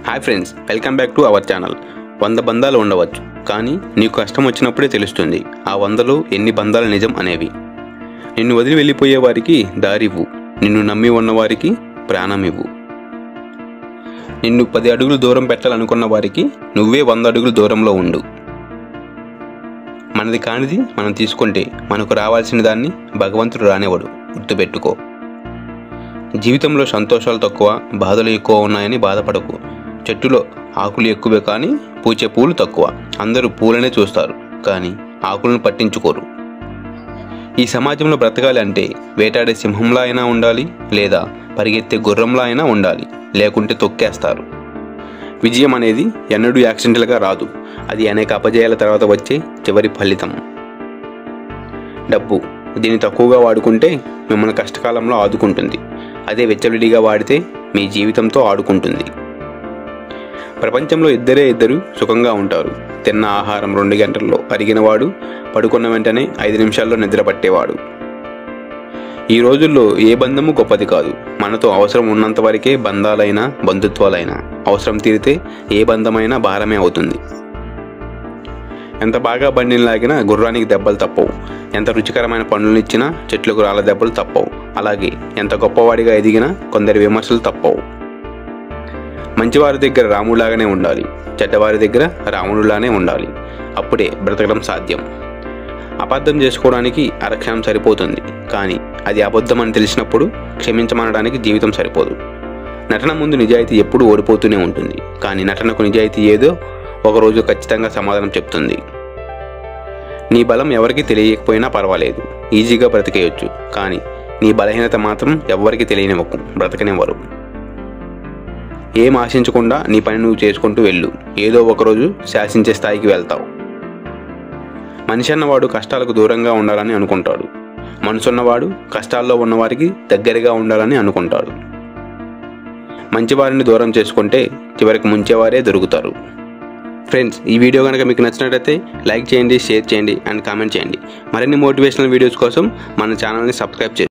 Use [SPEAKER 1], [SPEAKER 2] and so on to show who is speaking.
[SPEAKER 1] Hi friends, welcome back to our channel. 100 బంధాలు ఉండవచ్చు, కానీ నీకు కష్టం వచ్చినప్పుడే తెలుస్తుంది ఆ 100లో ఎన్ని బంధాలు నిజం అనేవి. నిన్ను వదిలి వెళ్ళిపోయే వారికి దారివ్వు, నిన్ను నమ్మి ఉన్నవారికి ప్రాణం ఇవ్వు. నిన్ను 10 అడుగులు దూరం పెట్టాలనుకున్న వారికి నువ్వే 100 అడుగులు దూరంలో ఉండు. మనది కానిది మనం తీసుకుంటే మనకు రావాల్సిన దాన్ని భగవంతుడు రానివ్వడు, గుర్తుపెట్టుకో. జీవితంలో సంతోషాలు తక్కువ, బాధలు ఎక్కువ ఉన్నాయని బాధపడకు. చెట్టులో ఆకులు ఎక్కువే కానీ పూచే పూలు తక్కువ. అందరూ పూలనే చూస్తారు కానీ ఆకులను పట్టించుకోరు. ఈ సమాజంలో బ్రతకాలి అంటే వేటాడే సింహంలా అయినా ఉండాలి, లేదా పరిగెత్తే గుర్రంలా అయినా ఉండాలి, లేకుంటే తొక్కేస్తారు. విజయం అనేది ఎన్నడూ యాక్సిడెంటల్గా రాదు, అది అనేక అపజయాల తర్వాత వచ్చే చివరి ఫలితం. డబ్బు, దీన్ని తక్కువగా వాడుకుంటే మిమ్మల్ని కష్టకాలంలో ఆదుకుంటుంది, అదే వెచ్చవిడిగా వాడితే మీ జీవితంతో ఆడుకుంటుంది. ప్రపంచంలో ఇద్దరు సుఖంగా ఉంటారు. తిన్న ఆహారం 2 గంటల్లో అరిగినవాడు, పడుకున్న వెంటనే 5 నిమిషాల్లో నిద్ర పట్టేవాడు. ఈ రోజుల్లో ఏ బంధము గొప్పది కాదు. మనతో అవసరం ఉన్నంత వరకే బంధాలైనా బంధుత్వాలైనా, అవసరం తీరితే ఏ బంధమైనా భారమే అవుతుంది. ఎంత బాగా బండిని లాగినా గుర్రానికి దెబ్బలు తప్పవు, ఎంత రుచికరమైన పండ్లను ఇచ్చినా చెట్లకు రాళ్ళ దెబ్బలు తప్పవు. అలాగే ఎంత గొప్పవాడిగా ఎదిగినా కొందరి విమర్శలు తప్పవు. మంచివారి దగ్గర రాముడిలాగానే ఉండాలి, చెడ్డవారి దగ్గర రావణుడిలానే ఉండాలి. అప్పుడే బ్రతకడం సాధ్యం. అబద్ధం చేసుకోవడానికి అరక్షణం సరిపోతుంది, కానీ అది అబద్ధం అని తెలిసినప్పుడు క్షమించమనడానికి జీవితం సరిపోదు. నటన ముందు నిజాయితీ ఎప్పుడూ ఓడిపోతూనే ఉంటుంది, కానీ నటనకు నిజాయితీ ఏదో ఒకరోజు ఖచ్చితంగా సమాధానం చెప్తుంది. నీ బలం ఎవరికి తెలియకపోయినా పర్వాలేదు, ఈజీగా బ్రతికేయొచ్చు, కానీ నీ బలహీనత మాత్రం ఎవ్వరికి తెలియనివ్వకు, బ్రతకనివ్వరు. ఏం ఆశించకుండా నీ పని నువ్వు చేసుకుంటూ వెళ్ళు, ఏదో ఒకరోజు శాసించే స్థాయికి వెళ్తావు. మనిషి అన్నవాడు కష్టాలకు దూరంగా ఉండాలని అనుకుంటాడు, మనసున్నవాడు కష్టాల్లో ఉన్నవారికి దగ్గరగా ఉండాలని అనుకుంటాడు. మంచివారిని దూరం చేసుకుంటే చివరికి ముంచేవారే దొరుకుతారు. ఫ్రెండ్స్, ఈ వీడియో కనుక మీకు నచ్చినట్లయితే లైక్ చేయండి, షేర్ చేయండి అండ్ కామెంట్ చేయండి. మరిన్ని మోటివేషనల్ వీడియోస్ కోసం మన ఛానల్ని సబ్స్క్రైబ్ చేయండి.